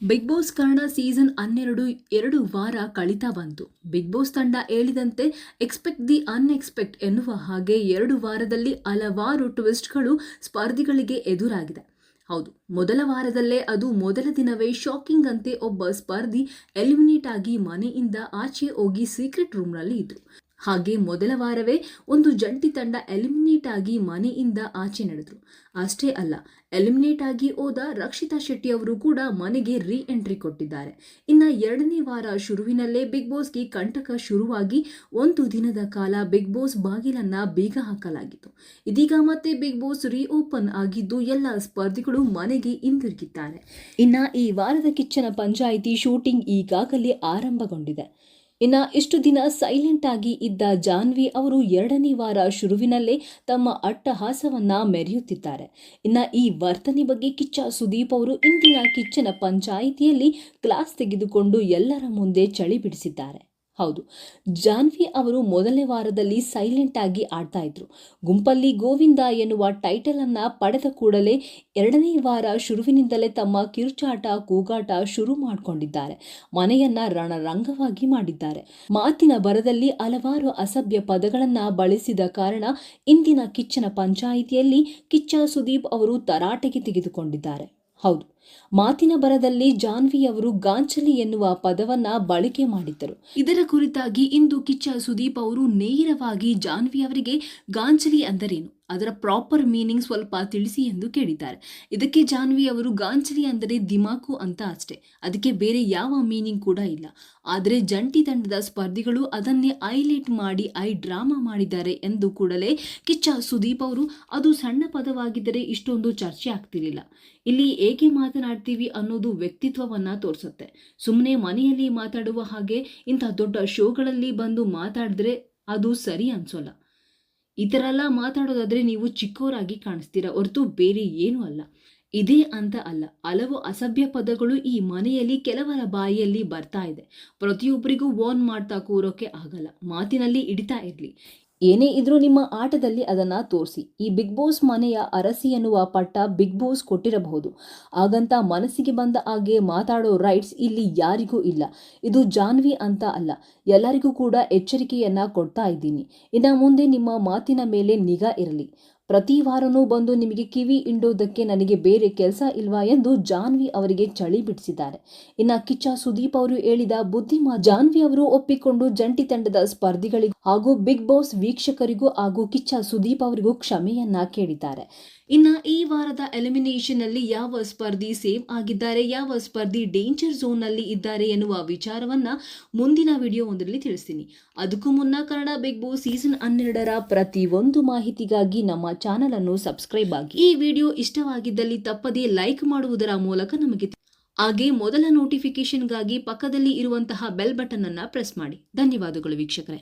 Big boss Kannada season 12 2 ವಾರ ಕಳೀತಾ ಬಂತು. ಬಿಗ್ ಬಾಸ್ ತಂಡ ಹೇಳಿದಂತೆ ಎಕ್ಸ್ಪೆಕ್ಟ್ ದಿ ಅನ್ಎಕ್ಸ್ಪೆಕ್ಟ್ ಎನ್ನುವ ಹಾಗೆ 2 ವಾರದಲ್ಲಿ ಹಲವಾರು ಟ್ವಿಸ್ಟ್ಗಳು ಸ್ಪರ್ಧಿಗಳಿಗೆ ಎದುರಾಗಿದೆ. ಹೌದು, ಮೊದಲ ವಾರದಲ್ಲೇ ಅದು ಮೊದಲ ದಿನವೇ ಶಾಕಿಂಗ್ ಅಂತೆ ಒಬ್ಬ ಸ್ಪರ್ಧಿ ಎಲಿಮಿನೇಟ್ ಆಗಿ ಮನೆಯಿಂದ ಆಚೆ ಹೋಗಿ ಸೀಕ್ರೆಟ್ ರೂಮ್ನಲ್ಲಿ ಇದ್ರು. ಹಾಗೆ ಮೊದಲ ವಾರವೇ ಒಂದು ಜಂಟಿ ತಂಡ ಎಲಿಮಿನೇಟ್ ಆಗಿ ಮನೆಯಿಂದ ಆಚೆ ನಡೆದ್ರು. ಅಷ್ಟೇ ಅಲ್ಲ, ಎಲಿಮಿನೇಟ್ ಆಗಿ ಹೋದ ರಕ್ಷಿತಾ ಶೆಟ್ಟಿ ಅವರು ಕೂಡ ಮನೆಗೆ ರೀ ಎಂಟ್ರಿ ಕೊಟ್ಟಿದ್ದಾರೆ. ಇನ್ನ 2ನೇ ವಾರ ಶುರುವಿನಲ್ಲೇ ಬಿಗ್ ಬಾಸ್ಗೆ ಕಂಟಕ ಶುರುವಾಗಿ ಒಂದು ದಿನದ ಕಾಲ ಬಿಗ್ ಬಾಸ್ ಬಾಗಿಲನ್ನ ಬೀಗ ಹಾಕಲಾಗಿತ್ತು. ಇದೀಗ ಮತ್ತೆ ಬಿಗ್ ಬಾಸ್ ರೀ ಓಪನ್ ಆಗಿದ್ದು ಎಲ್ಲ ಸ್ಪರ್ಧಿಗಳು ಮನೆಗೆ ಹಿಂದಿರುಗಿದ್ದಾರೆ. ಇನ್ನ ಈ ವಾರದ ಕಿಚ್ಚನ ಪಂಚಾಯಿತಿ ಶೂಟಿಂಗ್ ಈಗಾಗಲೇ ಆರಂಭಗೊಂಡಿದೆ. ಇನ್ನು ಇಷ್ಟು ದಿನ ಸೈಲೆಂಟ್ ಆಗಿ ಇದ್ದ ಜಾನ್ವಿ ಅವರು 2ನೇ ವಾರ ಶುರುವಿನಲ್ಲೇ ತಮ್ಮ ಅಟ್ಟಹಾಸವನ್ನ ಮೆರೆಯುತ್ತಿದ್ದಾರೆ. ಇನ್ನು ಈ ವರ್ತನೆ ಬಗ್ಗೆ ಕಿಚ್ಚ ಸುದೀಪ್ ಅವರು ಇಂದಿನ ಕಿಚ್ಚನ ಪಂಚಾಯಿತಿಯಲ್ಲಿ ಕ್ಲಾಸ್ ತೆಗೆದುಕೊಂಡು ಎಲ್ಲರ ಮುಂದೆ ಚಳಿ ಬಿಡಿಸಿದ್ದಾರೆ. ಹೌದು, ಜಾನ್ವಿ ಅವರು ಮೊದಲನೇ ವಾರದಲ್ಲಿ ಸೈಲೆಂಟ್ ಆಗಿ ಆಡ್ತಾ ಇದ್ರು. ಗುಂಪಲ್ಲಿ ಗೋವಿಂದ ಎನ್ನುವ ಟೈಟಲ್ ಅನ್ನ ಪಡೆದ ಕೂಡಲೇ 2ನೇ ವಾರ ಶುರುವಿನಿಂದಲೇ ತಮ್ಮ ಕಿರುಚಾಟ ಕೂಗಾಟ ಶುರು ಮಾಡಿಕೊಂಡಿದ್ದಾರೆ. ಮನೆಯನ್ನ ರಣರಂಗವಾಗಿ ಮಾಡಿದ್ದಾರೆ. ಮಾತಿನ ಬರದಲ್ಲಿ ಹಲವಾರು ಅಸಭ್ಯ ಪದಗಳನ್ನ ಬಳಸಿದ ಕಾರಣ ಇಂದಿನ ಕಿಚ್ಚನ ಪಂಚಾಯಿತಿಯಲ್ಲಿ ಕಿಚ್ಚ ಸುದೀಪ್ ಅವರು ತರಾಟೆಗೆ ತೆಗೆದುಕೊಂಡಿದ್ದಾರೆ. ಹೌದು, ಮಾತಿನ ಬರದಲ್ಲಿ ಜಾನ್ವಿ ಅವರು ಗಾಂಚಲಿ ಎನ್ನುವ ಪದವನ್ನ ಬಳಕೆ ಮಾಡಿದ್ದರು. ಇದರ ಕುರಿತಾಗಿ ಇಂದು ಕಿಚ್ಚ ಸುದೀಪ್ ಅವರು ನೇರವಾಗಿ ಜಾನ್ವಿ ಅವರಿಗೆ ಗಾಂಚಲಿ ಅಂದರೇನು, ಅದರ ಪ್ರಾಪರ್ ಮೀನಿಂಗ್ ಸ್ವಲ್ಪ ತಿಳಿಸಿ ಎಂದು ಕೇಳಿದ್ದಾರೆ. ಇದಕ್ಕೆ ಜಾನ್ವಿ ಅವರು ಗಾಂಚಲಿ ಅಂದರೆ ದಿಮಾಕು ಅಂತ ಅಷ್ಟೇ, ಅದಕ್ಕೆ ಬೇರೆ ಯಾವ ಮೀನಿಂಗ್ ಕೂಡ ಇಲ್ಲ. ಆದರೆ ಜಂಟಿ ತಂಡದ ಸ್ಪರ್ಧಿಗಳು ಅದನ್ನೇ ಹೈಲೈಟ್ ಮಾಡಿ ಡ್ರಾಮಾ ಮಾಡಿದ್ದಾರೆ ಎಂದು ಕೂಡಲೇ ಕಿಚ್ಚ ಸುದೀಪ್ ಅವರು ಅದು ಸಣ್ಣ ಪದವಾಗಿದ್ದರೆ ಇಷ್ಟೊಂದು ಚರ್ಚೆ ಆಗ್ತಿರಲಿಲ್ಲ. ಇಲ್ಲಿ ಹೇಗೆ ಮಾತನಾಡ್ತೀವಿ ಅನ್ನೋದು ವ್ಯಕ್ತಿತ್ವವನ್ನ ತೋರಿಸುತ್ತೆ. ಸುಮ್ಮನೆ ಮನೆಯಲ್ಲಿ ಮಾತಾಡುವ ಹಾಗೆ ಇಂಥ ದೊಡ್ಡ ಶೋಗಳಲ್ಲಿ ಬಂದು ಮಾತಾಡಿದ್ರೆ ಅದು ಸರಿ ಅನ್ಸೋಲ್ಲ. ಈ ಥರ ಎಲ್ಲ ಮಾತಾಡೋದಾದ್ರೆ ನೀವು ಚಿಕ್ಕವರಾಗಿ ಕಾಣಿಸ್ತೀರಾ ಹೊರತು ಬೇರೆ ಏನೂ ಅಲ್ಲ. ಇದೇ ಅಂತ ಅಲ್ಲ, ಹಲವು ಅಸಭ್ಯ ಪದಗಳು ಈ ಮನೆಯಲ್ಲಿ ಕೆಲವರ ಬಾಯಿಯಲ್ಲಿ ಬರ್ತಾ ಇದೆ. ಪ್ರತಿಯೊಬ್ಬರಿಗೂ ವಾರ್ನ್ ಮಾಡ್ತಾ ಕೂರೋಕೆ ಆಗಲ್ಲ. ಮಾತಿನಲ್ಲಿ ಹಿಡಿತಾ ಇರಲಿ. ಏನೇ ಇದ್ರೂ ನಿಮ್ಮ ಆಟದಲ್ಲಿ ಅದನ್ನ ತೋರಿಸಿ. ಈ ಬಿಗ್ ಬಾಸ್ ಮನೆಯ ಅರಸಿ ಎನ್ನುವ ಪಟ್ಟ ಬಿಗ್ ಬಾಸ್ ಕೊಟ್ಟಿರಬಹುದು. ಹಾಗಂತ ಮನಸ್ಸಿಗೆ ಬಂದ ಹಾಗೆ ಮಾತಾಡೋ ರೈಟ್ಸ್ ಇಲ್ಲಿ ಯಾರಿಗೂ ಇಲ್ಲ. ಇದು ಜಾನ್ವಿ ಅಂತ ಅಲ್ಲ, ಎಲ್ಲರಿಗೂ ಕೂಡ ಎಚ್ಚರಿಕೆಯನ್ನ ಕೊಡ್ತಾ ಇದ್ದೀನಿ. ಇನ್ನು ಮುಂದೆ ನಿಮ್ಮ ಮಾತಿನ ಮೇಲೆ ನಿಗಾ ಇರಲಿ. ಪ್ರತಿ ವಾರನೂ ಬಂದು ನಿಮಗೆ ಕಿವಿ ಹಿಂಡೋದಕ್ಕೆ ನನಗೆ ಬೇರೆ ಕೆಲಸ ಇಲ್ವಾ ಎಂದು ಜಾನ್ವಿ ಅವರಿಗೆ ಚಳಿ ಬಿಡಿಸಿದ್ದಾರೆ. ಇನ್ನು ಕಿಚ್ಚ ಸುದೀಪ್ ಅವರು ಹೇಳಿದ ಬುದ್ಧಿಮಾತು ಜಾನ್ವಿ ಅವರು ಒಪ್ಪಿಕೊಂಡು ಜಂಟಿ ತಂಡದ ಸ್ಪರ್ಧಿಗಳಿಗೂ ಹಾಗೂ ಬಿಗ್ ಬಾಸ್ ವೀಕ್ಷಕರಿಗೂ ಹಾಗೂ ಕಿಚ್ಚ ಸುದೀಪ್ ಅವರಿಗೂ ಕ್ಷಮೆಯನ್ನ ಕೇಳಿದ್ದಾರೆ. ಇನ್ನು ಈ ವಾರದ ಎಲಿಮಿನೇಷನ್ ಅಲ್ಲಿ ಯಾವ ಸ್ಪರ್ಧಿ ಸೇವ್ ಆಗಿದ್ದಾರೆ, ಯಾವ ಸ್ಪರ್ಧಿ ಡೇಂಜರ್ ಝೋನ್ ನಲ್ಲಿ ಇದ್ದಾರೆ ಎನ್ನುವ ವಿಚಾರವನ್ನ ಮುಂದಿನ ವಿಡಿಯೋ ಒಂದರಲ್ಲಿ ತಿಳಿಸ್ತೀನಿ. ಅದಕ್ಕೂ ಮುನ್ನ ಕನ್ನಡ ಬಿಗ್ ಬಾಸ್ ಸೀಸನ್ 12ರ ಪ್ರತಿಯೊಂದು ಮಾಹಿತಿಗಾಗಿ ನಮ್ಮ ಚಾನೆಲ್ ಅನ್ನು ಸಬ್ಸ್ಕ್ರೈಬ್ ಆಗಿ. ಈ ವಿಡಿಯೋ ಇಷ್ಟವಾಗಿದ್ದಲ್ಲಿ ತಪ್ಪದೇ ಲೈಕ್ ಮಾಡುವುದರ ಮೂಲಕ ನಮಗೆ ಹಾಗೆ ಮೊದಲ ನೋಟಿಫಿಕೇಶನ್ಗಾಗಿ ಪಕ್ಕದಲ್ಲಿ ಇರುವಂತಹ ಬೆಲ್ ಬಟನ್ ಅನ್ನ ಪ್ರೆಸ್ ಮಾಡಿ. ಧನ್ಯವಾದಗಳು ವೀಕ್ಷಕರೇ.